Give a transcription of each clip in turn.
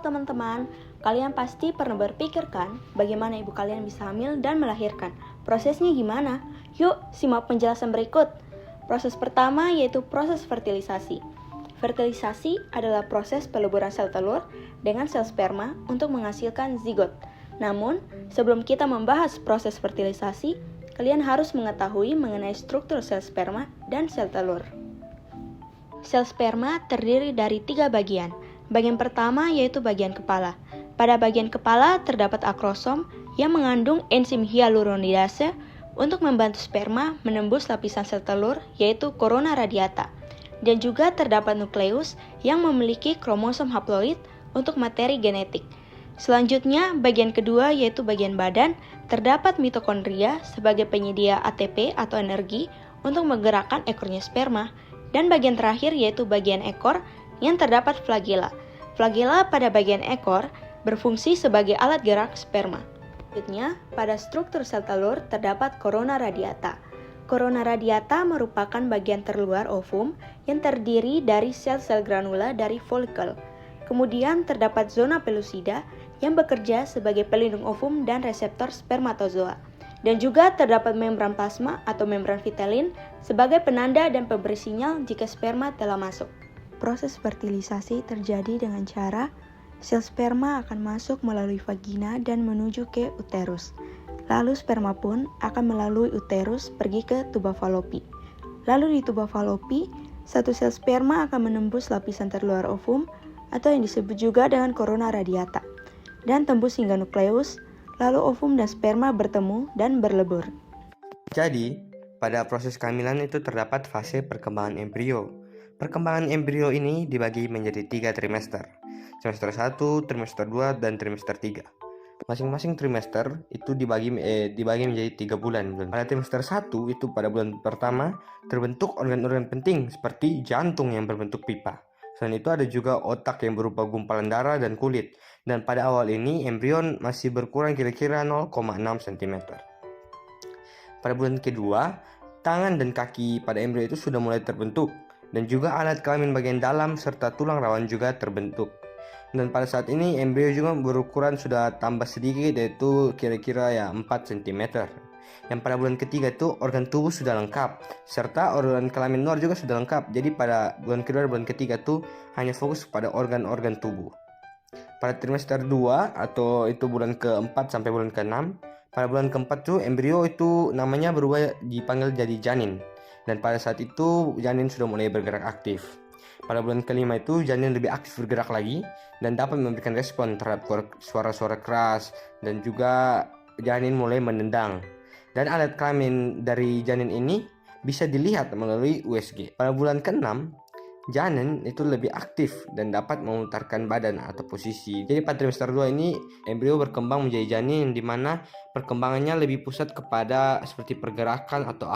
teman-teman, kalian pasti pernah berpikir kan bagaimana ibu kalian bisa hamil dan melahirkan? Prosesnya gimana? Yuk, simak penjelasan berikut. Proses pertama yaitu proses fertilisasi. Fertilisasi adalah proses peleburan sel telur dengan sel sperma untuk menghasilkan zigot. Namun, sebelum kita membahas proses fertilisasi, kalian harus mengetahui mengenai struktur sel sperma dan sel telur. Sel sperma terdiri dari 3 bagian. Bagian pertama yaitu bagian kepala. Pada bagian kepala terdapat akrosom yang mengandung enzim hyaluronidase untuk membantu sperma menembus lapisan sel telur yaitu corona radiata. Dan juga terdapat nukleus yang memiliki kromosom haploid untuk materi genetik. Selanjutnya, bagian kedua yaitu bagian badan, terdapat mitokondria sebagai penyedia ATP atau energi untuk menggerakkan ekornya sperma. Dan bagian terakhir yaitu bagian ekor yang terdapat flagela. Flagela pada bagian ekor berfungsi sebagai alat gerak sperma. Selanjutnya, pada struktur sel telur terdapat corona radiata. Corona radiata merupakan bagian terluar ovum yang terdiri dari sel-sel granula dari folikel. Kemudian terdapat zona pellucida yang bekerja sebagai pelindung ovum dan reseptor spermatozoa. Dan juga terdapat membran plasma atau membran vitelin sebagai penanda dan pemberi sinyal jika sperma telah masuk. Proses fertilisasi terjadi dengan cara sel sperma akan masuk melalui vagina dan menuju ke uterus. Lalu sperma pun akan melalui uterus pergi ke tuba falopi. Lalu di tuba falopi, satu sel sperma akan menembus lapisan terluar ovum atau yang disebut juga dengan corona radiata dan tembus hingga nukleus. Lalu ovum dan sperma bertemu dan berlebur. Jadi, pada proses kehamilan itu terdapat fase perkembangan embrio. Perkembangan embrio ini dibagi menjadi 3 trimester. Trimester 1, trimester 2, dan trimester 3. Masing-masing trimester itu dibagi menjadi 3 bulan. Pada trimester 1 itu pada bulan pertama terbentuk organ-organ penting seperti jantung yang berbentuk pipa. Selain itu ada juga otak yang berupa gumpalan darah dan kulit. Dan pada awal ini embrion masih berkurang kira-kira 0,6 cm. Pada bulan kedua, tangan dan kaki pada embrio itu sudah mulai terbentuk. Dan juga alat kelamin bagian dalam serta tulang rawan juga terbentuk. Dan pada saat ini embrio juga berukuran sudah tambah sedikit yaitu kira-kira 4 cm. Yang pada bulan ketiga itu organ tubuh sudah lengkap serta organ kelamin luar juga sudah lengkap. Jadi pada bulan kedua dan bulan ketiga itu hanya fokus pada organ-organ tubuh. Pada trimester 2 atau itu bulan ke-4 sampai bulan ke-6, pada bulan ke-4 tuh embrio itu namanya berubah dipanggil jadi janin. Dan pada saat itu janin sudah mulai bergerak aktif. Pada bulan ke-5 itu janin lebih aktif bergerak lagi dan dapat memberikan respon terhadap suara-suara keras dan juga janin mulai menendang. Dan alat kelamin dari janin ini bisa dilihat melalui USG. Pada bulan ke-6, janin itu lebih aktif dan dapat memutarkan badan atau posisi. Jadi pada trimester 2 ini embrio berkembang menjadi janin di mana perkembangannya lebih pusat kepada seperti pergerakan atau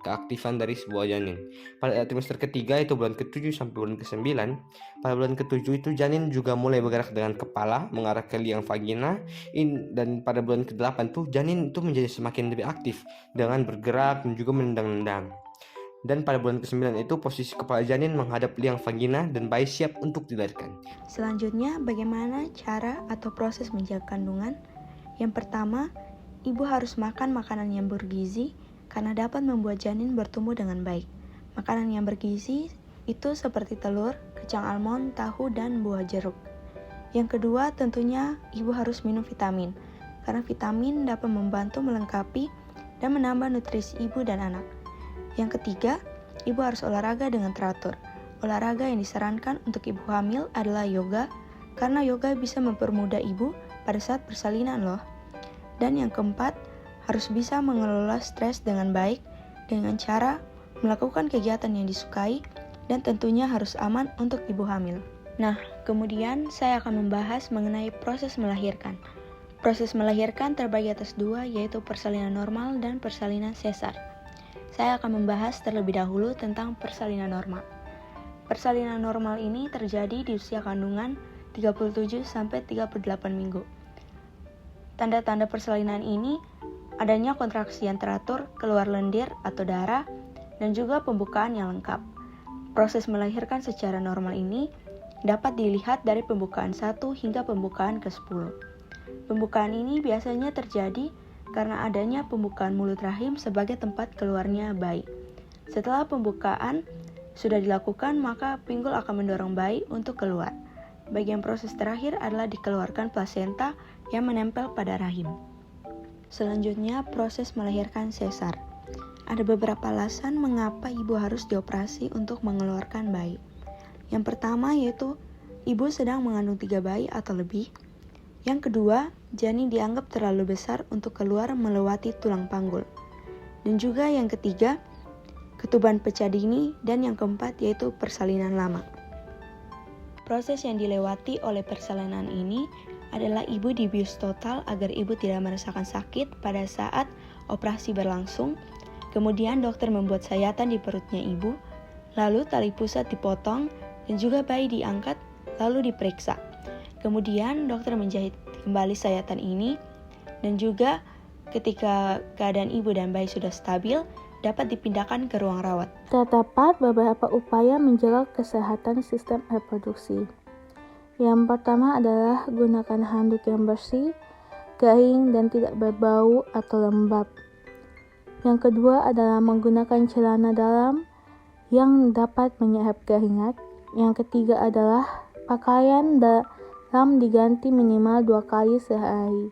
keaktifan dari sebuah janin. Pada trimester ketiga itu bulan ke-7 sampai bulan ke-9, pada bulan ke-7 itu janin juga mulai bergerak dengan kepala mengarah ke liang vagina dan pada bulan ke-8 tuh janin itu menjadi semakin lebih aktif dengan bergerak dan juga menendang-nendang. Dan pada bulan ke-9 itu posisi kepala janin menghadap liang vagina dan bayi siap untuk dilahirkan. Selanjutnya, bagaimana cara atau proses menjaga kandungan? Yang pertama, ibu harus makan makanan yang bergizi karena dapat membuat janin bertumbuh dengan baik. Makanan yang bergizi itu seperti telur, kacang almond, tahu, dan buah jeruk. Yang kedua, tentunya ibu harus minum vitamin karena vitamin dapat membantu melengkapi dan menambah nutrisi ibu dan anak. Yang ketiga, ibu harus olahraga dengan teratur. Olahraga yang disarankan untuk ibu hamil adalah yoga, karena yoga bisa mempermudah ibu pada saat persalinan loh. Dan yang keempat, harus bisa mengelola stres dengan baik dengan cara melakukan kegiatan yang disukai dan tentunya harus aman untuk ibu hamil. Nah, kemudian saya akan membahas mengenai proses melahirkan. Proses melahirkan terbagi atas 2 yaitu persalinan normal dan persalinan sesar. Saya akan membahas terlebih dahulu tentang persalinan normal. Persalinan normal ini terjadi di usia kandungan 37-38 minggu. Tanda-tanda persalinan ini adanya kontraksi yang teratur, keluar lendir atau darah, dan juga pembukaan yang lengkap. Proses melahirkan secara normal ini dapat dilihat dari pembukaan 1 hingga pembukaan ke-10. Pembukaan ini biasanya terjadi karena adanya pembukaan mulut rahim sebagai tempat keluarnya bayi. Setelah pembukaan sudah dilakukan, maka pinggul akan mendorong bayi untuk keluar. Bagian proses terakhir adalah dikeluarkan plasenta yang menempel pada rahim. Selanjutnya, proses melahirkan sesar. Ada beberapa alasan mengapa ibu harus dioperasi untuk mengeluarkan bayi. Yang pertama yaitu ibu sedang mengandung 3 bayi atau lebih. Yang kedua, janin dianggap terlalu besar untuk keluar melewati tulang panggul. Dan juga yang ketiga, ketuban pecah dini, dan yang keempat yaitu persalinan lama. Proses yang dilewati oleh persalinan ini adalah ibu dibius total agar ibu tidak merasakan sakit pada saat operasi berlangsung. Kemudian dokter membuat sayatan di perutnya ibu, lalu tali pusat dipotong dan juga bayi diangkat lalu diperiksa. Kemudian dokter menjahit kembali sayatan ini dan juga ketika keadaan ibu dan bayi sudah stabil, dapat dipindahkan ke ruang rawat. Terdapat beberapa upaya menjaga kesehatan sistem reproduksi. Yang pertama adalah gunakan handuk yang bersih, garing, dan tidak berbau atau lembab. Yang kedua adalah menggunakan celana dalam yang dapat menyerap keringat. Yang ketiga adalah pakaian dalam diganti minimal 2 kali sehari.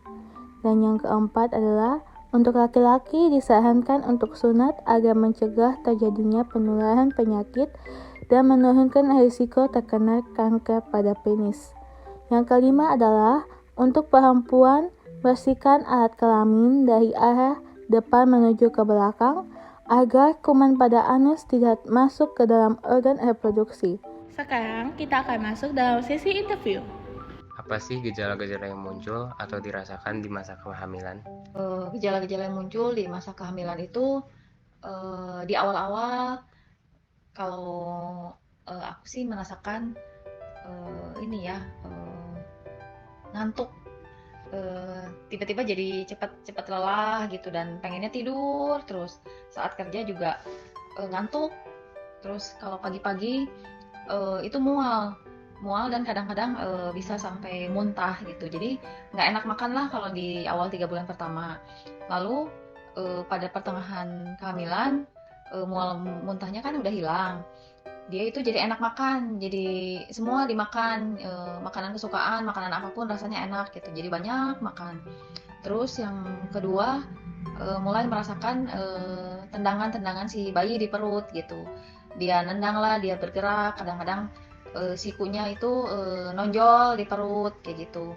Dan yang keempat adalah untuk laki-laki disarankan untuk sunat agar mencegah terjadinya penularan penyakit dan menurunkan risiko terkena kanker pada penis. Yang kelima adalah untuk perempuan bersihkan alat kelamin dari arah depan menuju ke belakang agar kuman pada anus tidak masuk ke dalam organ reproduksi. Sekarang kita akan masuk dalam sesi interview. Apa sih gejala-gejala yang muncul atau dirasakan di masa kehamilan? Gejala-gejala yang muncul di masa kehamilan itu di awal-awal kalau aku sih merasakan ngantuk, tiba-tiba jadi cepat lelah gitu dan pengennya tidur terus. Saat kerja juga ngantuk, terus kalau pagi-pagi itu mual dan kadang-kadang bisa sampai muntah gitu. Jadi nggak enak makan lah kalau di awal 3 bulan pertama. Lalu pada pertengahan kehamilan mual muntahnya kan udah hilang. Dia itu jadi enak makan, jadi semua dimakan, makanan kesukaan, makanan apapun rasanya enak gitu. Jadi banyak makan. Terus yang kedua mulai merasakan tendangan-tendangan si bayi di perut gitu. Dia nendang lah, dia bergerak, kadang-kadang sikunya itu nonjol di perut kayak gitu.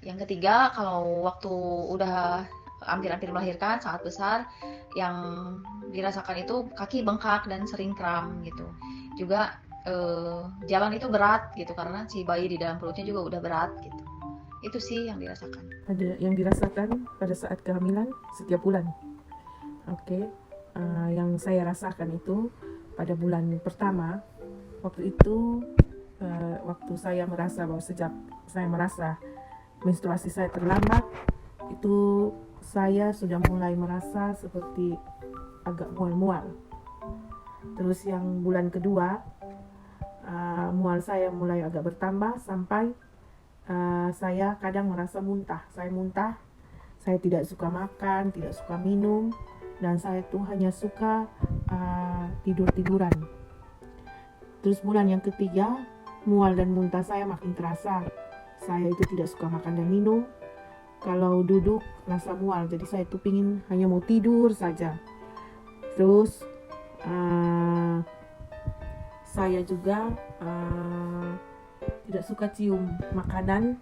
Yang ketiga, kalau waktu udah hampir-hampir melahirkan sangat besar, yang dirasakan itu kaki bengkak dan sering kram gitu. Juga jalan itu berat gitu karena si bayi di dalam perutnya juga udah berat gitu. Itu sih yang dirasakan. Ada yang dirasakan pada saat kehamilan setiap bulan. Yang saya rasakan itu pada bulan pertama. Waktu itu, waktu saya merasa bahwa sejak saya merasa menstruasi saya terlambat, itu saya sudah mulai merasa seperti agak mual-mual. Terus yang bulan kedua, mual saya mulai agak bertambah sampai saya kadang merasa muntah. Saya muntah, saya tidak suka makan, tidak suka minum, dan saya tuh hanya suka tidur-tiduran. Terus bulan yang ketiga, mual dan muntah saya makin terasa. Saya itu tidak suka makan dan minum. Kalau duduk rasa mual, jadi saya tuh pingin hanya mau tidur saja. Terus saya juga tidak suka cium makanan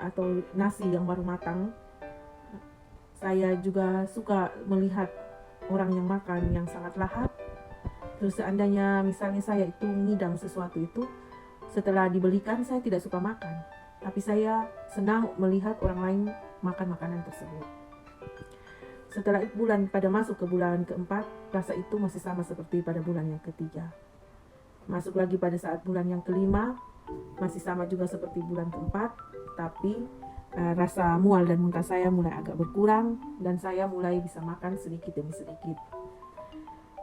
atau nasi yang baru matang. Saya juga suka melihat orang yang makan yang sangat lahap. Terus seandainya misalnya saya itu ngidam sesuatu itu, setelah dibelikan saya tidak suka makan, tapi saya senang melihat orang lain makan makanan tersebut. Setelah masuk ke bulan keempat, rasa itu masih sama seperti pada bulan yang ketiga. Masuk lagi pada saat bulan yang kelima, masih sama juga seperti bulan keempat, tapi rasa mual dan muntah saya mulai agak berkurang dan saya mulai bisa makan sedikit demi sedikit.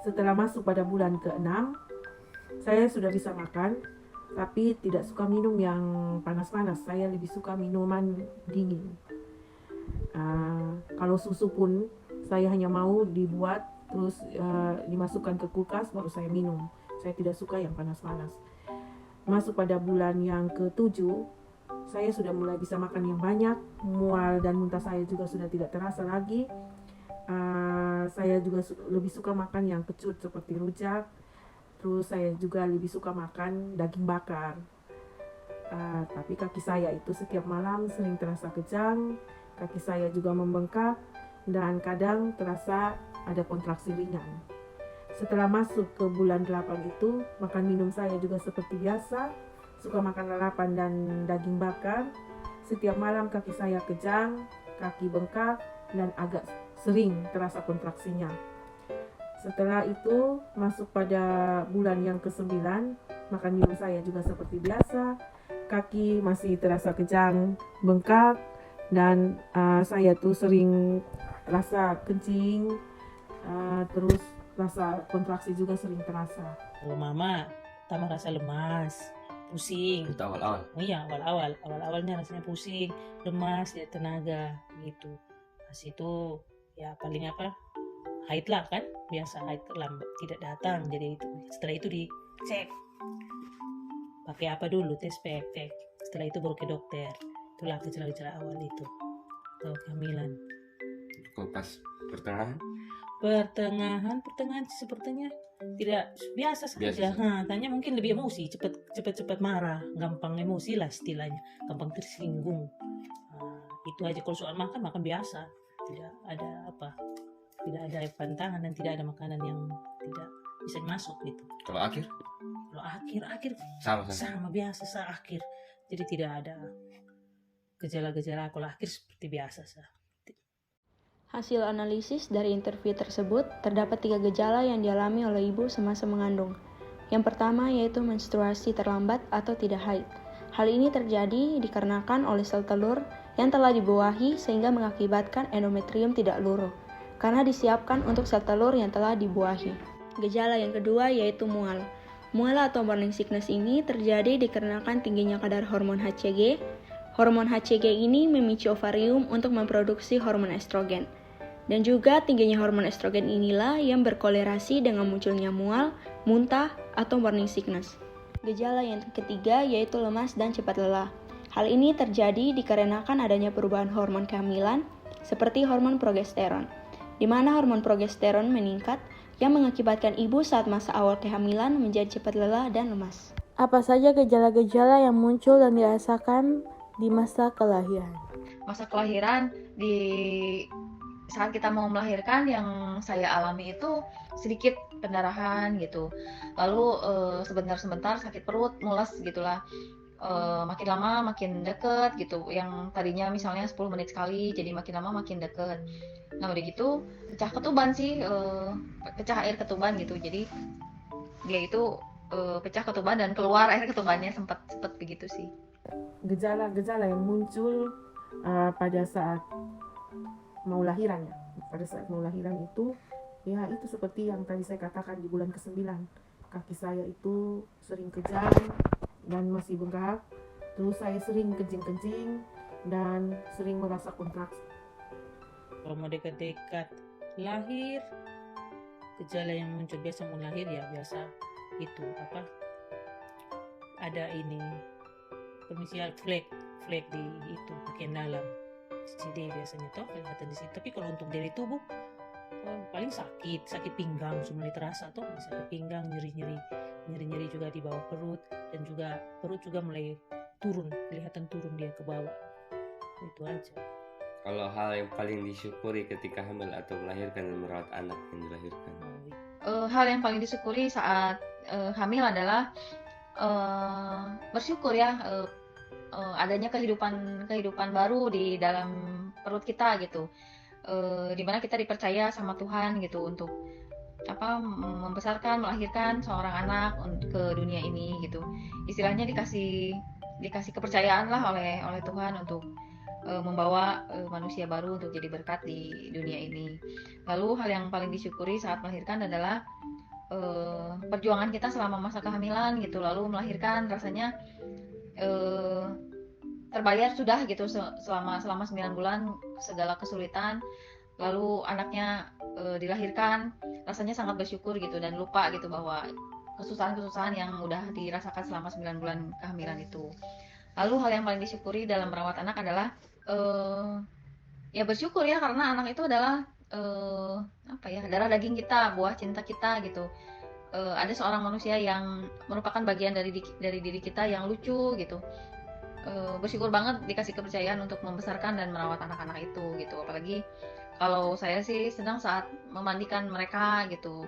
Setelah masuk pada bulan ke-6, saya sudah bisa makan, tapi tidak suka minum yang panas-panas. Saya lebih suka minuman dingin. Kalau susu pun saya hanya mau dibuat terus dimasukkan ke kulkas baru saya minum. Saya tidak suka yang panas-panas. Masuk pada bulan yang ke-7, saya sudah mulai bisa makan yang banyak. Mual dan muntah saya juga sudah tidak terasa lagi. Saya juga lebih suka makan yang kecut seperti rujak. Terus saya juga lebih suka makan daging bakar. Tapi kaki saya itu setiap malam sering terasa kejang. Kaki saya juga membengkak dan kadang terasa ada kontraksi ringan. Setelah masuk ke bulan 8 itu, makan minum saya juga seperti biasa. Suka makan lalapan dan daging bakar. Setiap malam kaki saya kejang, kaki bengkak, dan agak sering terasa kontraksinya. Setelah itu, masuk pada bulan yang ke-9, makan minum saya juga seperti biasa. Kaki masih terasa kejang, bengkak, dan saya tuh sering rasa kencing, terus rasa kontraksi juga sering terasa. Kalau mama tambah rasa lemas, pusing. Itu awal-awal. Oh iya, awalnya rasanya pusing, lemas, tidak tenaga gitu. Pas itu ya paling haid lah kan, biasa haid lambat tidak datang. Jadi itu setelah itu dicek pakai apa dulu, tes PFT. Setelah itu baru ke dokter. Itulah gejala-gejala awal itu atau kehamilan. Kalau pas Pertengahan sepertinya tidak biasa saja. Tanya mungkin lebih emosi, cepat marah, gampang emosi lah istilahnya, gampang tersinggung. Itu aja. Kalau soal makan biasa, tidak ada pantangan dan tidak ada makanan yang tidak bisa masuk gitu. Kalau akhir sama biasa akhir. Jadi tidak ada gejala-gejala. Kalau akhir seperti biasa sah. Hasil analisis dari interview tersebut, terdapat 3 gejala yang dialami oleh ibu semasa mengandung. Yang pertama yaitu menstruasi terlambat atau tidak haid. Hal ini terjadi dikarenakan oleh sel telur yang telah dibuahi sehingga mengakibatkan endometrium tidak luruh, karena disiapkan untuk sel telur yang telah dibuahi. Gejala yang kedua yaitu mual. Mual atau morning sickness ini terjadi dikarenakan tingginya kadar hormon HCG. Hormon HCG ini memicu ovarium untuk memproduksi hormon estrogen. Dan juga tingginya hormon estrogen inilah yang berkolerasi dengan munculnya mual, muntah, atau morning sickness. Gejala yang ketiga yaitu lemas dan cepat lelah. Hal ini terjadi dikarenakan adanya perubahan hormon kehamilan seperti hormon progesteron, di mana hormon progesteron meningkat yang mengakibatkan ibu saat masa awal kehamilan menjadi cepat lelah dan lemas. Apa saja gejala-gejala yang muncul dan dirasakan di masa kelahiran? Masa kelahiran di saat kita mau melahirkan yang saya alami itu sedikit pendarahan gitu. Lalu sebentar sakit perut, mules gitulah. Makin lama makin deket gitu. Yang tadinya misalnya 10 menit sekali jadi makin lama makin deket. Nah udah gitu pecah ketuban sih, pecah air ketuban gitu. Jadi dia itu pecah ketuban dan keluar air ketubannya sempat begitu sih. Gejala-gejala yang muncul pada saat mau lahiran ya. Pada saat mau lahiran itu ya itu seperti yang tadi saya katakan di bulan ke-9. Kaki saya itu sering kejang dan masih bengkak. Terus saya sering kencing-kencing dan sering merasa kontraksi. Kalau mau dekat-dekat lahir, gejala yang muncul biasa mau lahir ya biasa itu ada ini permisial flek di itu bagian dalam CD biasanya toh kelihatan di situ. Tapi kalau untuk dari tubuh paling sakit pinggang cuma terasa toh, sakit pinggang, nyeri juga di bawah perut, dan juga perut juga mulai kelihatan turun dia ke bawah. Itu aja. Kalau hal yang paling disyukuri ketika hamil atau melahirkan dan merawat anak yang dilahirkan? Hal yang paling disyukuri saat hamil adalah bersyukur ya, adanya kehidupan baru di dalam perut kita gitu, dimana kita dipercaya sama Tuhan gitu untuk membesarkan, melahirkan seorang anak ke dunia ini gitu. Istilahnya dikasih kepercayaan lah oleh Tuhan untuk membawa manusia baru untuk jadi berkat di dunia ini. Lalu hal yang paling disyukuri saat melahirkan adalah perjuangan kita selama masa kehamilan gitu, lalu melahirkan rasanya terbayar sudah gitu selama 9 bulan segala kesulitan, lalu anaknya dilahirkan, rasanya sangat bersyukur gitu dan lupa gitu bahwa kesusahan-kesusahan yang udah dirasakan selama 9 bulan kehamilan itu. Lalu hal yang paling disyukuri dalam merawat anak adalah ya bersyukur ya, karena anak itu adalah darah daging kita, buah cinta kita gitu. Ada seorang manusia yang merupakan bagian dari diri kita yang lucu gitu. Bersyukur banget dikasih kepercayaan untuk membesarkan dan merawat anak-anak itu gitu. Apalagi kalau saya sih sedang saat memandikan mereka gitu,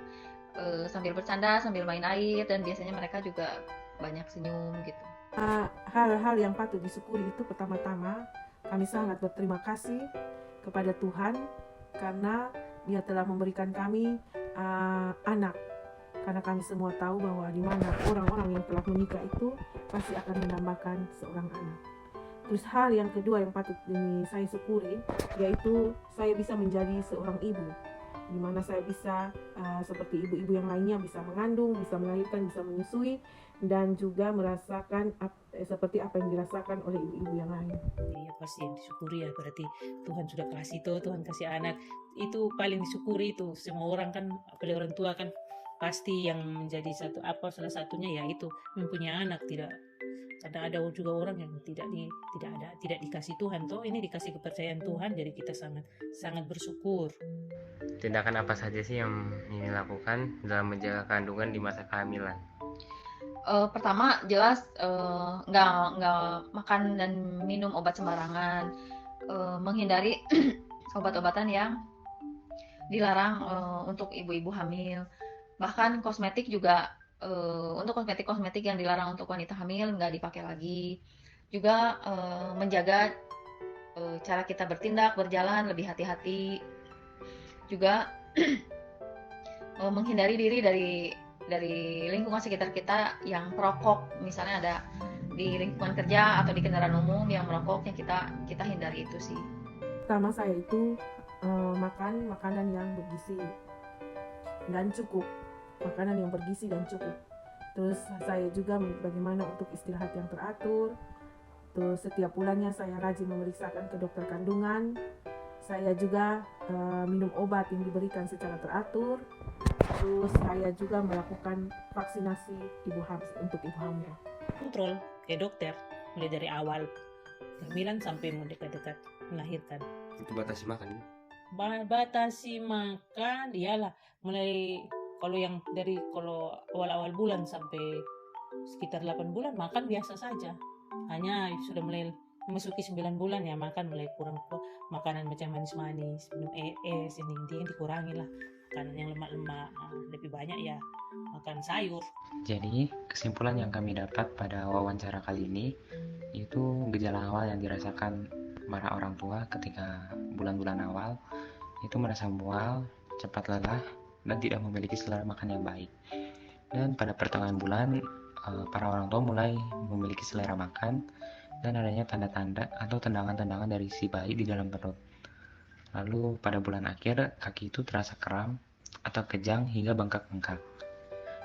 sambil bercanda, sambil main air, dan biasanya mereka juga banyak senyum gitu. Hal-hal yang patut disyukuri itu pertama-tama kami sangat berterima kasih kepada Tuhan karena Dia telah memberikan kami anak. Karena kami semua tahu bahwa di mana orang-orang yang telah menikah itu pasti akan menambahkan seorang anak. Terus hal yang kedua yang patut saya syukuri yaitu saya bisa menjadi seorang ibu, di mana saya bisa seperti ibu-ibu yang lainnya bisa mengandung, bisa melahirkan, bisa menyusui, dan juga merasakan seperti apa yang dirasakan oleh ibu-ibu yang lain. Iya pasti yang disyukuri ya, berarti Tuhan sudah kasih Tuhan kasih anak, itu paling disyukuri itu. Semua orang kan, apalagi orang tua kan pasti yang menjadi salah satunya ya itu mempunyai anak. Tidak, karena ada juga orang yang tidak dikasih Tuhan ini dikasih kepercayaan Tuhan, jadi kita sangat bersyukur. Tindakan apa saja sih yang ini lakukan dalam menjaga kandungan di masa kehamilan? Pertama jelas nggak makan dan minum obat sembarangan, menghindari obat-obatan yang dilarang untuk ibu-ibu hamil. Bahkan kosmetik juga, untuk kosmetik yang dilarang untuk wanita hamil nggak dipakai lagi. Juga menjaga cara kita bertindak, berjalan lebih hati-hati. Juga menghindari diri dari lingkungan sekitar kita yang perokok, misalnya ada di lingkungan kerja atau di kendaraan umum yang merokok, yang kita hindari itu sih. Pertama saya itu makan makanan yang bergizi dan cukup, makanan yang bergizi dan cukup. Terus saya juga bagaimana untuk istirahat yang teratur. Terus setiap bulannya saya rajin memeriksakan ke dokter kandungan. Saya juga minum obat yang diberikan secara teratur. Terus saya juga melakukan vaksinasi untuk ibu hamil. Kontrol ke dokter mulai dari awal kehamilan sampai mau dekat-dekat melahirkan. Itu batasi makan? Batasi makan, iyalah mulai kalau awal-awal bulan sampai sekitar 8 bulan makan biasa saja. Hanya sudah mulai memasuki 9 bulan ya makan mulai kurang makanan macam manis-manis, minum es, yang dikurangi lah. Makanan yang lemak-lemak, lebih banyak ya makan sayur. Jadi kesimpulan yang kami dapat pada wawancara kali ini itu gejala awal yang dirasakan para orang tua ketika bulan-bulan awal itu merasa mual, cepat lelah, dan tidak memiliki selera makan yang baik. Dan pada pertengahan bulan para orang tua mulai memiliki selera makan dan adanya tanda-tanda atau tendangan-tendangan dari si bayi di dalam perut. Lalu pada bulan akhir kaki itu terasa kram atau kejang hingga bengkak-bengkak.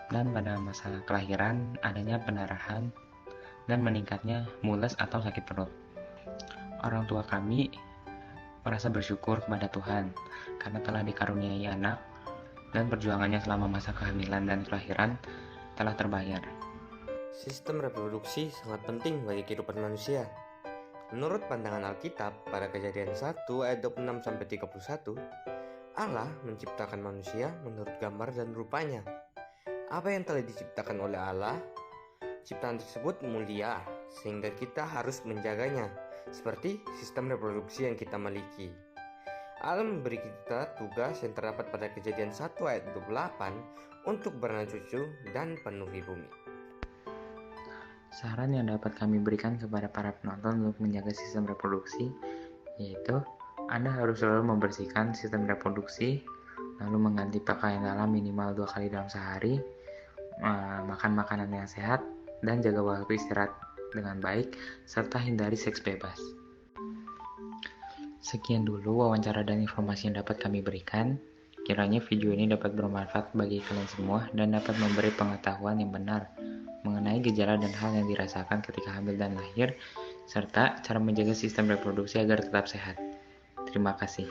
Dan pada masa kelahiran adanya pendarahan dan meningkatnya mules atau sakit perut. Orang tua kami merasa bersyukur kepada Tuhan karena telah dikaruniai anak dan perjuangannya selama masa kehamilan dan kelahiran telah terbayar. Sistem reproduksi sangat penting bagi kehidupan manusia. Menurut pandangan Alkitab pada Kejadian 1 ayat 26-31, Allah menciptakan manusia menurut gambar dan rupanya. Apa yang telah diciptakan oleh Allah, ciptaan tersebut mulia sehingga kita harus menjaganya, seperti sistem reproduksi yang kita miliki. Allah memberi kita tugas yang terdapat pada Kejadian 1 ayat 28 untuk beranak cucu dan penuhi bumi. Saran yang dapat kami berikan kepada para penonton untuk menjaga sistem reproduksi yaitu Anda harus selalu membersihkan sistem reproduksi, lalu mengganti pakaian dalam minimal 2 kali dalam sehari, makan makanan yang sehat, dan jaga waktu istirahat dengan baik, serta hindari seks bebas. Sekian dulu wawancara dan informasi yang dapat kami berikan. Kiranya video ini dapat bermanfaat bagi kalian semua dan dapat memberi pengetahuan yang benar mengenai gejala dan hal yang dirasakan ketika hamil dan lahir, serta cara menjaga sistem reproduksi agar tetap sehat. Terima kasih.